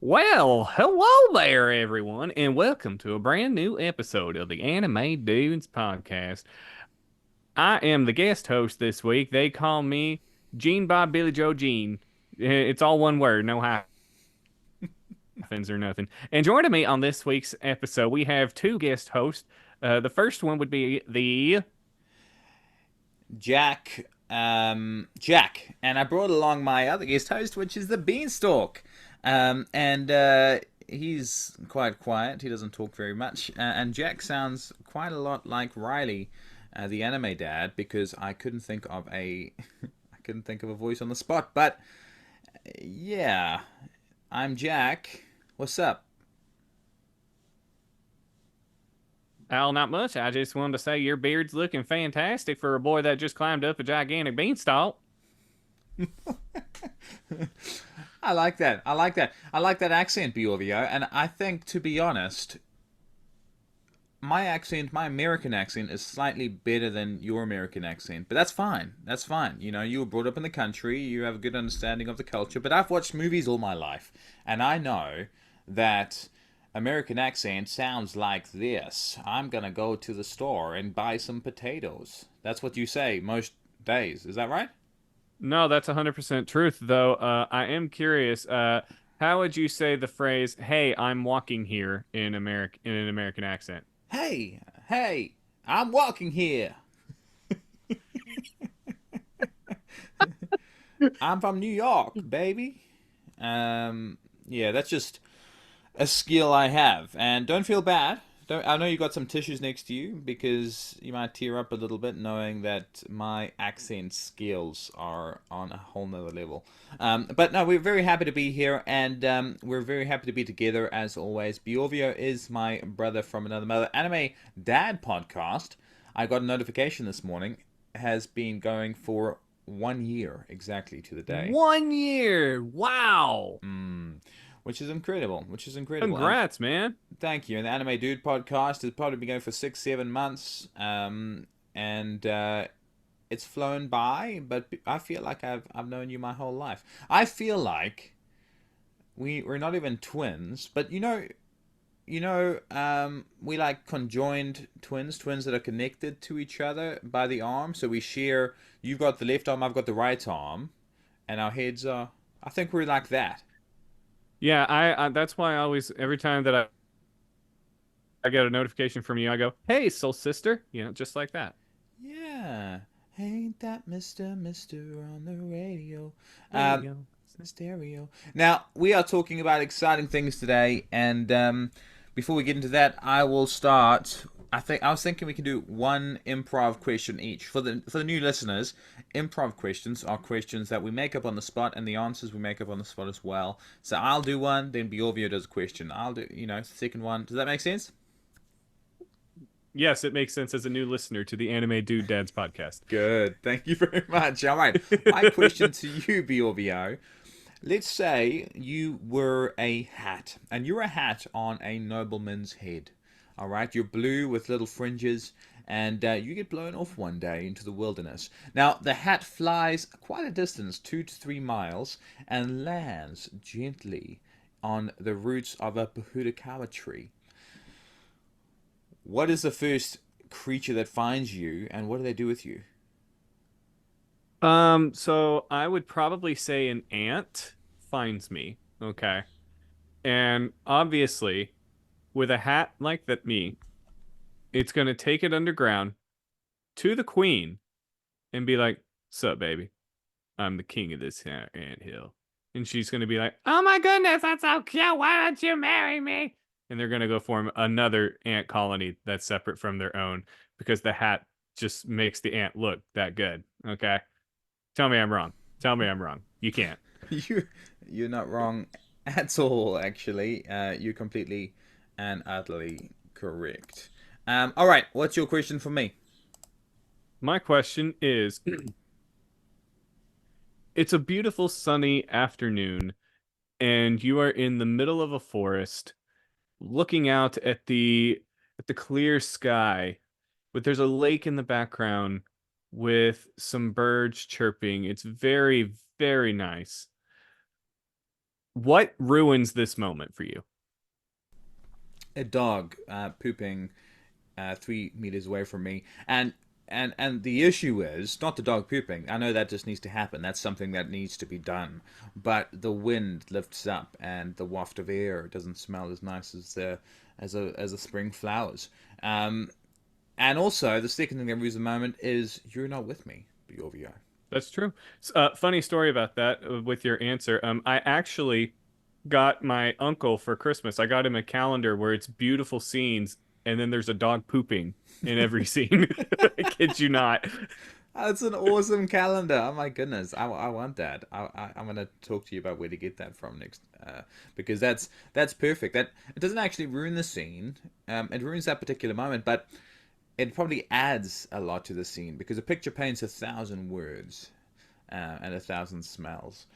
Well, hello there, everyone, and welcome to a brand new episode of the Anime Dudes podcast. I am the guest host this week. They call me Gene Bob Billy Joe Gene. It's all one word, no hyphens or nothing. And joining me on this week's episode, we have two guest hosts. The first one would be the Jack, and I brought along my other guest host, which is the Beanstalk, and he's quite quiet. He doesn't talk very much, and Jack sounds quite a lot like Reilly, the anime dad, because I couldn't think of a, I couldn't think of a voice on the spot. But yeah, I'm Jack. What's up? Al. Not much. I just wanted to say your beard's looking fantastic for a boy that just climbed up a gigantic beanstalk. I like that. I like that. I like that accent, Bjorvio. And I think, to be honest, my accent, my American accent, is slightly better than your American accent. But that's fine. That's fine. You know, you were brought up in the country, you have a good understanding of the culture. But I've watched movies all my life, and I know that American accent sounds like this. I'm gonna go to the store and buy some potatoes. That's what you say most days. Is that right? No, that's 100% truth, though. I am curious. How would you say the phrase "Hey, I'm walking here" in an American accent? Hey, I'm walking here. I'm from New York, baby. Yeah, that's just a skill I have. And don't feel bad. Don't, I know you got some tissues next to you because you might tear up a little bit knowing that my accent skills are on a whole nother level. But no, we're very happy to be here, and we're very happy to be together as always. Bjorvio is my brother from another mother. Anime Dad podcast. I got a notification this morning. Has been going for 1 year exactly to the day. 1 year. Wow. Which is incredible. Congrats, man. Thank you. And the Anime Dude podcast has probably been going for 6, 7 months, and it's flown by. But I feel like I've known you my whole life. I feel like we're not even twins, but we like conjoined twins that are connected to each other by the arm. So we share. You've got the left arm, I've got the right arm, and our heads are. I think we're like that. Yeah, I that's why I always every time that I get a notification from you, I go, "Hey, soul sister," just like that. Yeah. Ain't that Mister on the radio? Um, Radio. Stereo. Now, we are talking about exciting things today, and before we get into that, I will start. I was thinking we could do one improv question each for the new listeners. Improv questions are questions that we make up on the spot, and the answers we make up on the spot as well. So I'll do one, then Biorvio does a question. I'll do second one. Does that make sense? Yes, it makes sense as a new listener to the Anime Dude Dads podcast. Good. Thank you very much. All right. My question to you, Biorvio. Let's say you were a hat, and you're a hat on a nobleman's head. All right, you're blue with little fringes, and you get blown off one day into the wilderness. Now, the hat flies quite a distance, 2 to 3 miles, and lands gently on the roots of a Bahudakawa tree. What is the first creature that finds you, and what do they do with you? So I would probably say an ant finds me. Okay. And obviously, with a hat like that me, it's gonna take it underground to the queen and be like, "Sup, baby? I'm the king of this ant hill." And she's gonna be like, "Oh my goodness, that's so cute. Why don't you marry me?" And they're gonna go form another ant colony that's separate from their own because the hat just makes the ant look that good. Okay. Tell me I'm wrong. Tell me I'm wrong. You can't. you you're not wrong at all. Actually, you're completely and utterly correct. All right, what's your question for me? My question is, it's a beautiful sunny afternoon and you are in the middle of a forest looking out at the clear sky, but there's a lake in the background with some birds chirping. It's very, very nice. What ruins this moment for you? A dog pooping 3 meters away from me, and the issue is not the dog pooping. I know that just needs to happen. That's something that needs to be done. But the wind lifts up, and the waft of air doesn't smell as nice as the spring flowers. And also, the second thing that ruins the moment is you're not with me, Bjorvio. That's true. Funny story about that with your answer. I actually got my uncle for Christmas. I got him a calendar where it's beautiful scenes, and then there's a dog pooping in every scene. I kid you not. That's an awesome calendar. Oh my goodness, I want that. I'm gonna talk to you about where to get that from next, because that's perfect. That it doesn't actually ruin the scene. It ruins that particular moment, but it probably adds a lot to the scene because a picture paints 1,000 words and 1,000 smells.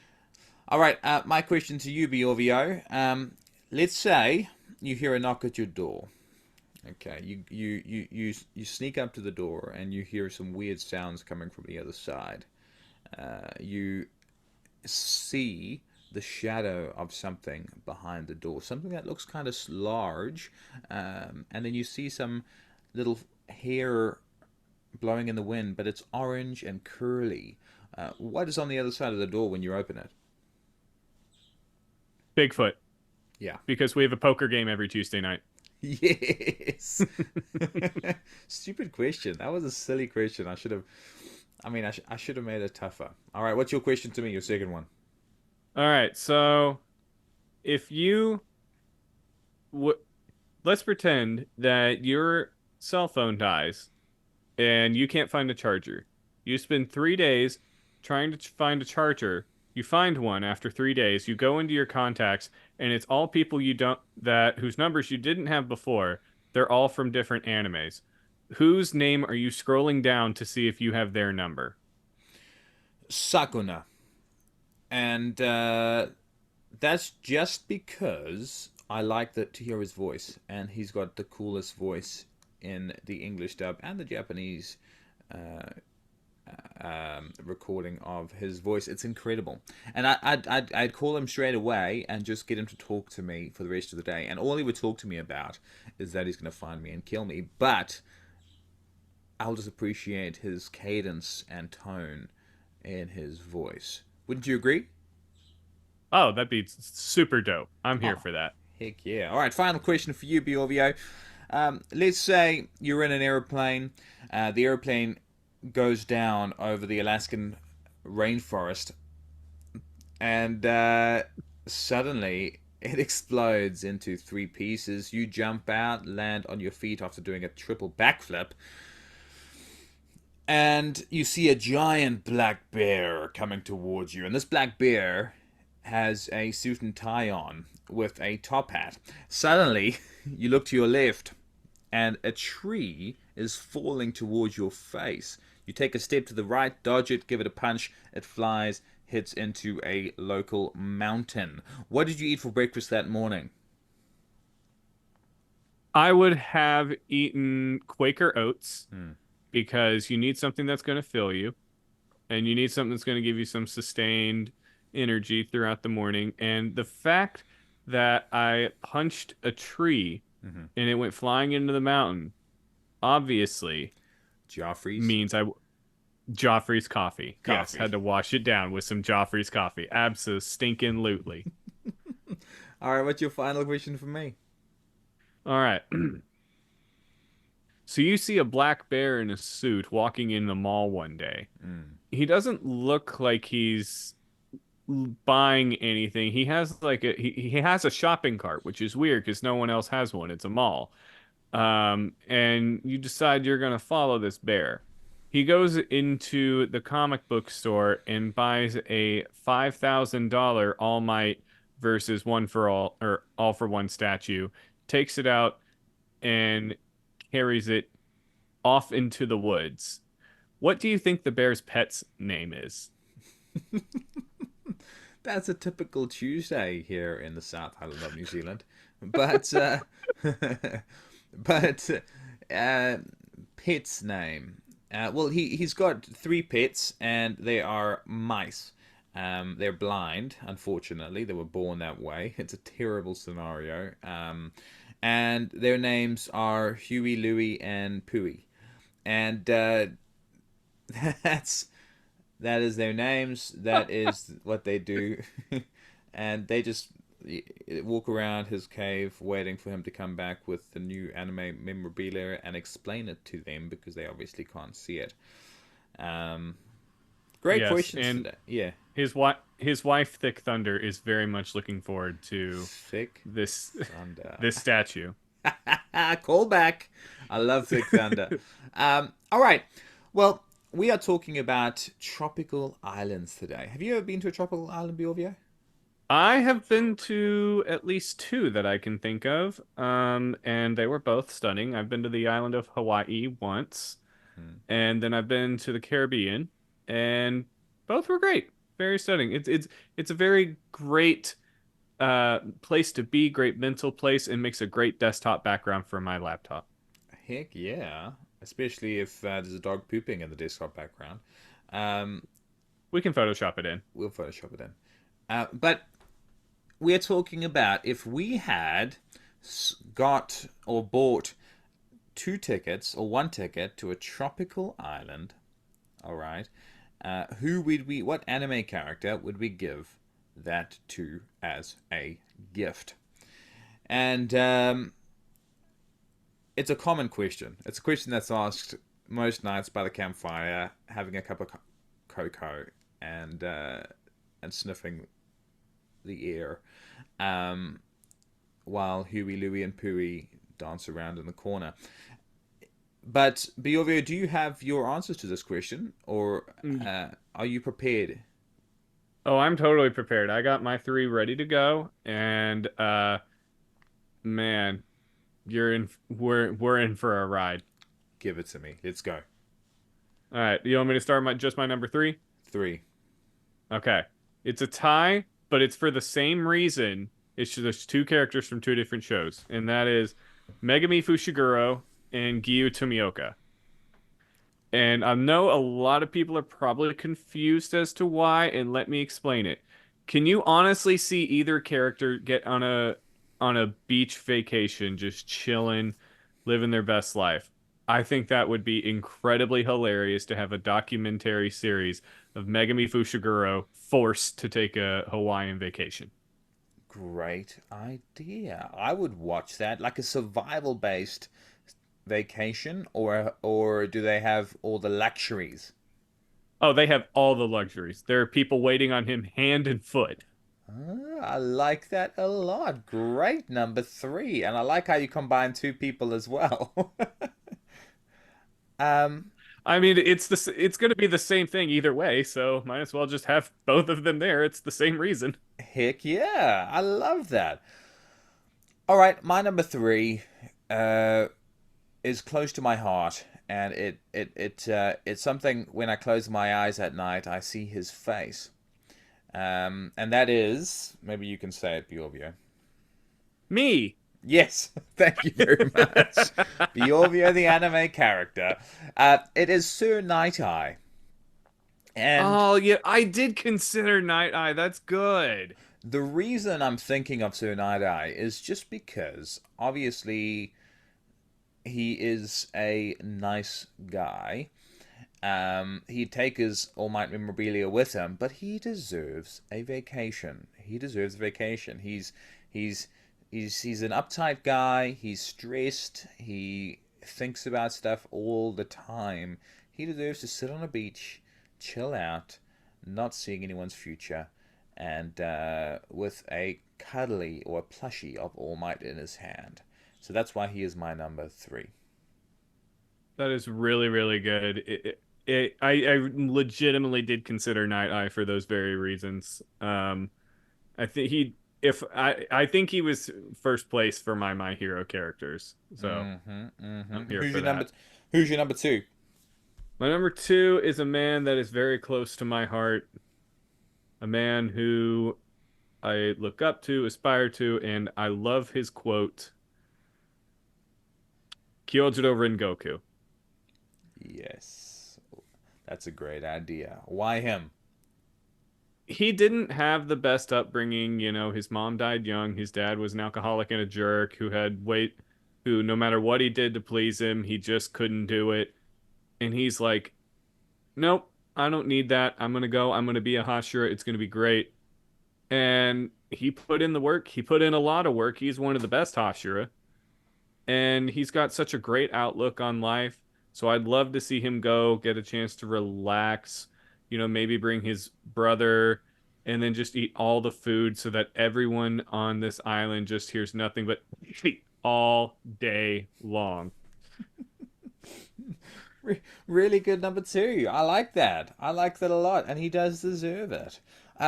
All right, my question to you, Bjorvio. Let's say you hear a knock at your door. Okay, you sneak up to the door and you hear some weird sounds coming from the other side. You see the shadow of something behind the door, something that looks kind of large, and then you see some little hair blowing in the wind, but it's orange and curly. What is on the other side of the door when you open it? Bigfoot, Yeah. because we have a poker game every Tuesday night. Yes. Stupid question. That was a silly question. I should have. I mean, I should have made it tougher. All right. What's your question to me? Your second one. All right, so if you would, let's pretend that your cell phone dies and you can't find a charger. You spend 3 days trying to find a charger. You find one after 3 days. You go into your contacts, and it's all people you don't that whose numbers you didn't have before. They're all from different animes. Whose name are you scrolling down to see if you have their number? Sakuna. And that's just because I like to hear his voice, and he's got the coolest voice in the English dub and the Japanese uh, recording of his voice. It's incredible, and I'd call him straight away and just get him to talk to me for the rest of the day. And all he would talk to me about is that he's going to find me and kill me. But I'll just appreciate his cadence and tone in his voice. Wouldn't you agree? Oh, that'd be super dope. I'm here Oh, for that. heck yeah. All right, final question for you, Bjorvio. Let's say you're in an aeroplane. The aeroplane goes down over the Alaskan rainforest, and suddenly it explodes into 3 pieces. You jump out, land on your feet after doing a triple backflip, and you see a giant black bear coming towards you. And this black bear has a suit and tie on with a top hat. Suddenly, you look to your left, and a tree is falling towards your face. You take a step to the right, dodge it, give it a punch, it flies, hits into a local mountain. What did you eat for breakfast that morning? I would have eaten Quaker oats Hmm. because you need something that's going to fill you, and you need something that's going to give you some sustained energy throughout the morning. And the fact that I punched a tree Mm-hmm. and it went flying into the mountain obviously Joffrey's means I Joffrey's coffee. Yes, coffee. had to wash it down with some Joffrey's coffee. Absolutely. All right, what's your final question for me? All right. So you see a black bear in a suit walking in the mall one day. Mm. He doesn't look like he's buying anything. He has like he has a shopping cart, which is weird because no one else has one. It's a mall. And you decide you're gonna follow this bear. He goes into the comic book store and buys a $5,000 All Might versus One for All or All for One statue, takes it out and carries it off into the woods. What do you think the bear's pet's name is? That's a typical Tuesday here in the South Island of New Zealand. But but uh, pet's name. Well, he's got 3 pets, and they are mice. They're blind, unfortunately. They were born that way. It's a terrible scenario. And their names are Huey, Louie, and Pooey. And that's that is their names. That is what they do, and they just walk around his cave waiting for him to come back with the new anime memorabilia and explain it to them because they obviously can't see it. Um, Great Yes, questions and today. Yeah, his wife Thick Thunder is very much looking forward to Thick this Thunder. this statue. Call back. I love Thick Thunder. All right. Well, we are talking about tropical islands today. Have you ever been to a tropical island, Bjorvio? I have been to at least two that I can think of, and they were both stunning. I've been to the island of Hawaii once, Hmm. and then I've been to the Caribbean, and both were great. Very stunning. It's a very great place to be, great mental place, and makes a great desktop background for my laptop. Heck yeah. Especially if there's a dog pooping in the desktop background. Um, We can Photoshop it in. we'll Photoshop it in. But we're talking about if we had got or bought two tickets or one ticket to a tropical island, all right, who would we, what anime character would we give that to as a gift? And it's a common question. It's a question that's asked most nights by the campfire, having a cup of cocoa and sniffing the air, um, while Huey, Louie, and Pooey dance around in the corner. But Biovio, do you have your answers to this question, or Mm. are you prepared? Oh, I'm totally prepared. I got my three ready to go, and man, we're in for a ride. Give it to me. Let's go. All right, you want me to start just my number three? Three. Okay. It's a tie, but it's for the same reason. It's just two characters from two different shows, and that is Megami Fushiguro and Gyu Tomioka. And I know a lot of people are probably confused as to why, and let me explain it. Can you honestly see either character get on a beach vacation, just chilling, living their best life? I think that would be incredibly hilarious to have a documentary series of Megami Fushiguro forced to take a Hawaiian vacation. Great idea. I would watch that like a survival based vacation, or do they have all the luxuries? Oh, they have all the luxuries. There are people waiting on him hand and foot. I like that a lot. Great number three, and I like how you combine two people as well. um, I mean, it's going to be the same thing either way, so might as well just have both of them there. It's the same reason. Heck yeah, I love that. All right, my number three uh, is close to my heart, and it's something when I close my eyes at night, I see his face. And that is, maybe you can say it, Bjorvio. Me. Yes, thank you very much. Bjorvio, the anime character. It is Sir Night Eye. And Oh, yeah, I did consider Night Eye. That's good. the reason I'm thinking of Sir Night Eye is just because, obviously, he is a nice guy. He'd take his All Might memorabilia with him, but he deserves a vacation. He deserves a vacation. He's he's an uptight guy. He's stressed. He thinks about stuff all the time. He deserves to sit on a beach, chill out, not seeing anyone's future, and with a cuddly or a plushie of All Might in his hand. So that's why he is my number three. That is really, really good. I legitimately did consider Night Eye for those very reasons. I think I think he was first place for my hero characters. So I'm here Who's for your number? that. Who's your number two? My number two is a man that is very close to my heart, a man who I look up to, aspire to, and I love his quote, Kyojuro Rengoku. Yes, that's a great idea. Why him? he didn't have the best upbringing. His mom died young. His dad was an alcoholic and a jerk who no matter what he did to please him, he just couldn't do it. And he's like, nope, I don't need that. I'm gonna go. I'm gonna be a Hashira. It's gonna be great. And he put in the work. He put in a lot of work. He's one of the best Hashira, and he's got such a great outlook on life. So I'd love to see him go, get a chance to relax, maybe bring his brother, and then just eat all the food so that everyone on this island just hears nothing but all day long. Really good number two. I like that. I like that a lot, and he does deserve it.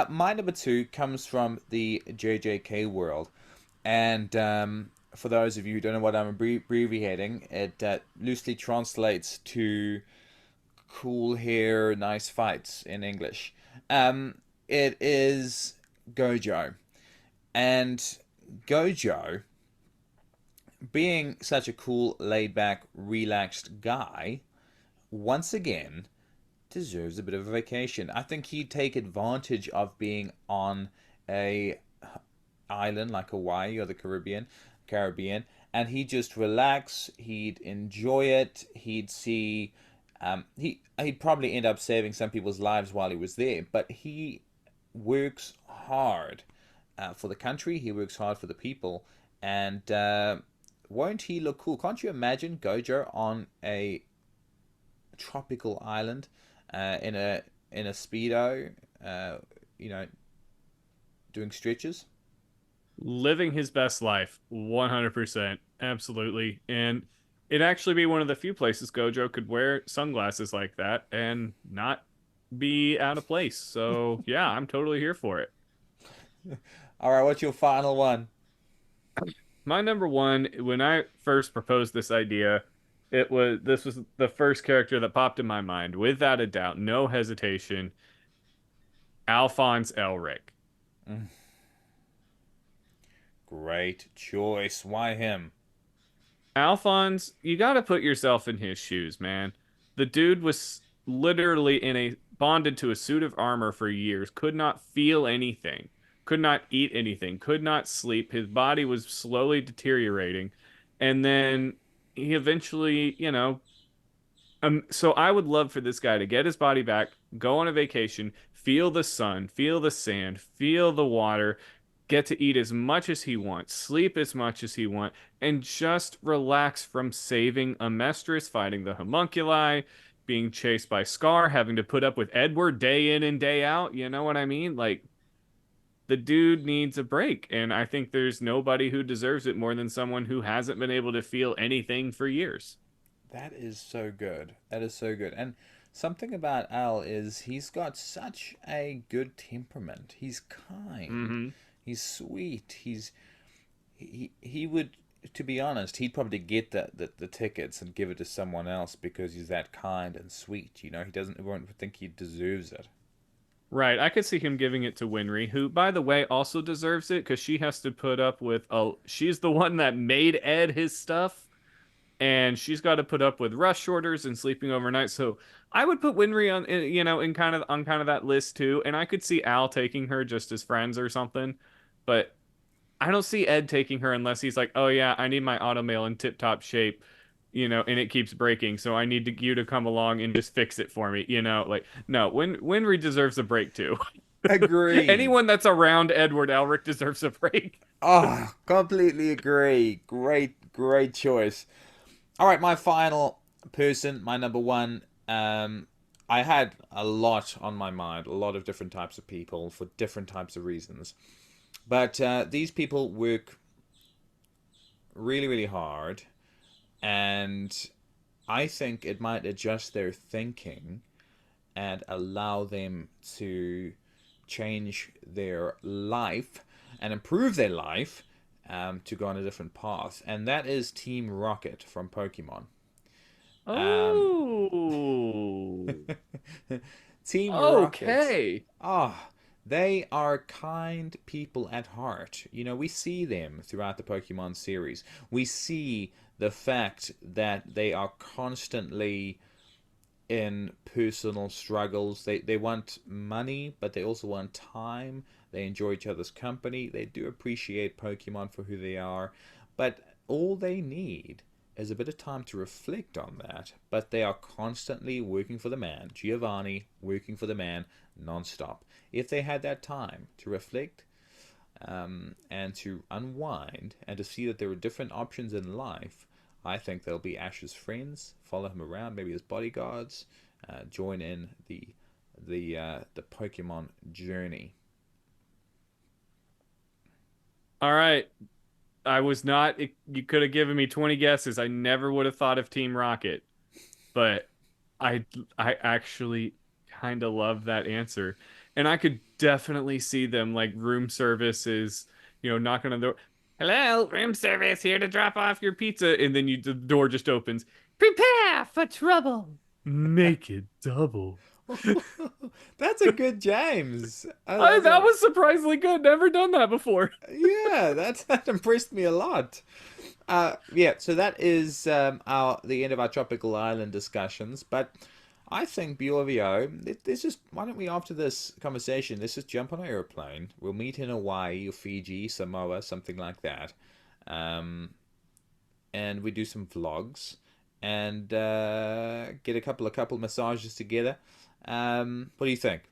My number two comes from the JJK world, and for those of you who don't know what I'm abbreviating, it loosely translates to cool hair, nice fights in English. It is Gojo, and Gojo, being such a cool, laid back, relaxed guy, once again deserves a bit of a vacation. I think he'd take advantage of being on a island like Hawaii or the Caribbean, and he'd just relax. He'd enjoy it. He'd see. He'd probably end up saving some people's lives while he was there, but he works hard for the country. He works hard for the people, and won't he look cool? Can't you imagine Gojo on a tropical island in a speedo, you know, doing stretches? Living his best life, 100%, absolutely. And it'd actually be one of the few places Gojo could wear sunglasses like that and not be out of place. So yeah, I'm totally here for it. All right, what's your final one? My number one, when I first proposed this idea, this was the first character that popped in my mind, without a doubt, no hesitation. Alphonse Elric. Mm, great choice. Why him? Alphonse, you got to put yourself in his shoes, man. The dude was literally bonded to a suit of armor for years, could not feel anything, could not eat anything, could not sleep. His body was slowly deteriorating. And then he eventually, so I would love for this guy to get his body back, go on a vacation, feel the sun, feel the sand, feel the water, get to eat as much as he wants, sleep as much as he wants, and just relax from saving Amestris, fighting the homunculi, being chased by Scar, having to put up with Edward day in and day out. You know what I mean? Like, the dude needs a break, and I think there's nobody who deserves it more than someone who hasn't been able to feel anything for years. That is so good. That is so good. And something about Al is he's got such a good temperament. He's kind. Mm-hmm. He's sweet. He would, to be honest, he'd probably get the tickets and give it to someone else because he's that kind and sweet. He won't think he deserves it. Right. I could see him giving it to Winry, who, by the way, also deserves it because she has to put up with she's the one that made Ed his stuff, and she's got to put up with rush orders and sleeping overnight. So I would put Winry on, in kind of that list too, and I could see Al taking her just as friends or something, but I don't see Ed taking her unless he's like, oh yeah, I need my automail in tip-top shape, and it keeps breaking, so I need you to come along and just fix it for me, like no, Winry deserves a break too. Agreed. Anyone that's around Edward Elric deserves a break. Oh, completely agree. Great choice. All right, my final person, my number one. I had a lot on my mind, a lot of different types of people for different types of reasons. But these people work really hard, and I think it might adjust their thinking and allow them to change their life and improve their life to go on a different path. And that is Team Rocket from Pokemon. Um, Oh, Team Rocket. okay. Ah, they are kind people at heart. We see them throughout the Pokemon series. We see the fact that they are constantly in personal struggles. They want money, but they also want time. They enjoy each other's company. They do appreciate Pokemon for who they are, but all they need is a bit of time to reflect on that. But they are constantly working for the man. Giovanni working for the man non-stop. If they had that time to reflect, and to unwind and to see that there are different options in life, I think they'll be Ash's friends, follow him around, maybe as bodyguards, join in the Pokemon journey. All right. I was not, you could have given me 20 guesses. I never would have thought of Team Rocket, but I I actually kind of love that answer. And I could definitely see them like room services, knocking on the door. Hello, room service here to drop off your pizza. And then the door just opens. Prepare for trouble. Make it double. That's a good James. I love That that. was surprisingly good. Never done that before. Yeah, that impressed me a lot. Yeah, so that is our the end of our tropical island discussions. But I think Bjorvio, let's just why don't we after this conversation, let's just jump on an airplane. We'll meet in Hawaii or Fiji, Samoa, something like that, and we do some vlogs and get a couple massages together. What do you think?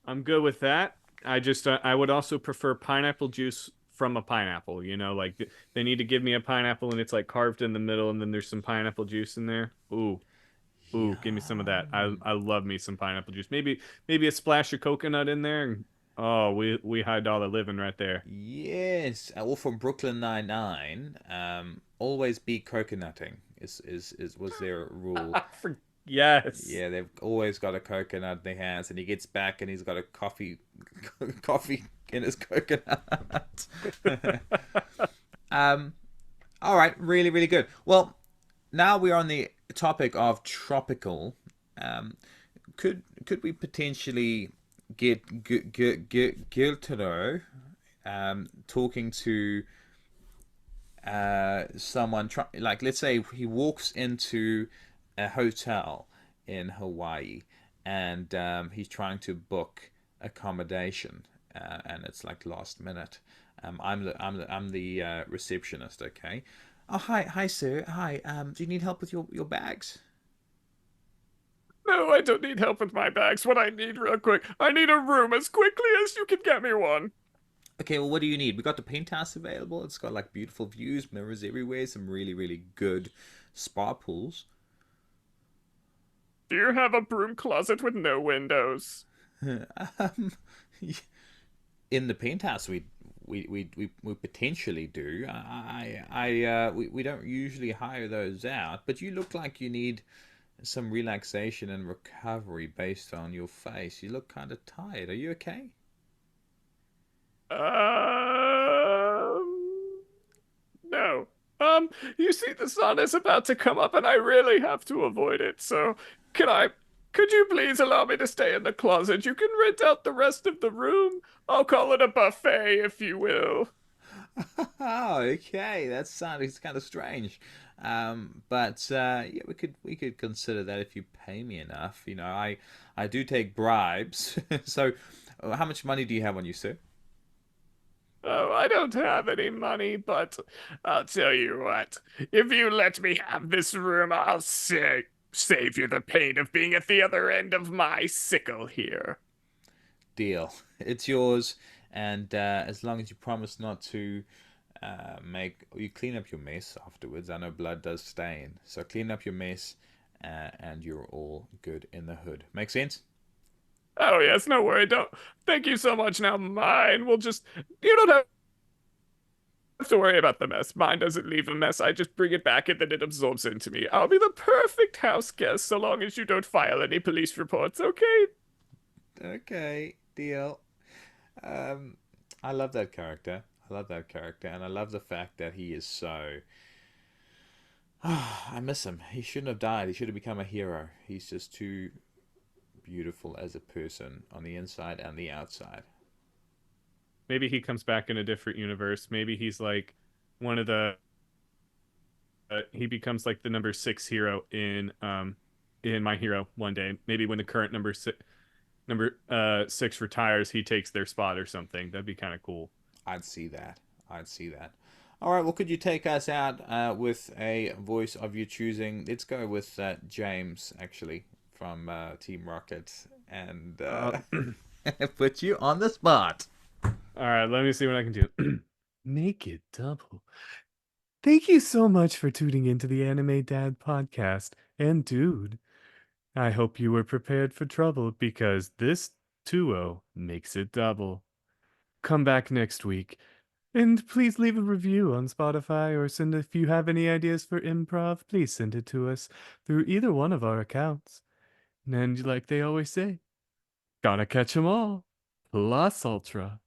I'm good with that. I would also prefer pineapple juice from a pineapple. Like they need to give me a pineapple and it's like carved in the middle, and then there's some pineapple juice in there. Ooh, ooh, give me some of that. Yum. I love me some pineapple juice. Maybe a splash of coconut in there. Oh, we high dollar living right there. Yes, all from Brooklyn Nine-Nine. Always be coconutting is was their rule. Yes. Yeah, they've always got a coconut in their hands, and he gets back and he's got a coffee in his coconut. um, all right, really, really good. Well, now we're on the topic of tropical. Um, could we potentially get Giltero talking to someone like let's say he walks into a hotel in Hawaii and he's trying to book accommodation and it's like last minute. I'm the receptionist. Okay. Oh hi sir hi. Do you need help with your bags? No, I don't need help with my bags. What I need, real quick, I need a room as quickly as you can get me one. Okay, well, what do you need? We got the penthouse available. It's got like beautiful views, mirrors everywhere, some really, really good spa pools. Do you have a broom closet with no windows? um, in the penthouse, we potentially do. We don't usually hire those out, but you look like you need some relaxation and recovery based on your face. You look kind of tired. Are you okay? No. Um, you see, the sun is about to come up and I really have to avoid it. So, can I, could you please allow me to stay in the closet? You can rent out the rest of the room. I'll call it a buffet, if you will. Oh, okay. That sounds kind of strange. But yeah, we could consider that if you pay me enough. I do take bribes. So, how much money do you have on you, sir? Oh, I don't have any money, but I'll tell you what. If you let me have this room, I'll save you the pain of being at the other end of my sickle here. Deal. It's yours, and as long as you promise not to make you clean up your mess afterwards. I know blood does stain, so clean up your mess, and you're all good in the hood. Make sense? Oh, yes, no worry. Don't. Thank you so much. Now mine will just. You don't have to worry about the mess. Mine doesn't leave a mess. I just bring it back and then it absorbs into me. I'll be the perfect house guest so long as you don't file any police reports, okay? Okay, deal. Um, I love that character. I love that character, and I love the fact that he is so. I miss him. He shouldn't have died. He should have become a hero. He's just too beautiful as a person on the inside and the outside. Maybe he comes back in a different universe. Maybe he's like one of the he becomes like the number six hero in My Hero one day. Maybe when the current number six retires, he takes their spot or something. That'd be kind of cool. I'd see that. I'd see that. All right. Well, could you take us out with a voice of your choosing? Let's go with James, actually, from Team Rocket, and All put you on the spot. right, let me see what I can do. Make it double. Thank you so much for tuning into the Anime Dad podcast. And dude, I hope you were prepared for trouble because this 2 makes it double. Come back next week. And please leave a review on Spotify or send if you have any ideas for improv, please send it to us through either one of our accounts. And like they always say, gotta catch 'em all. Plus ultra.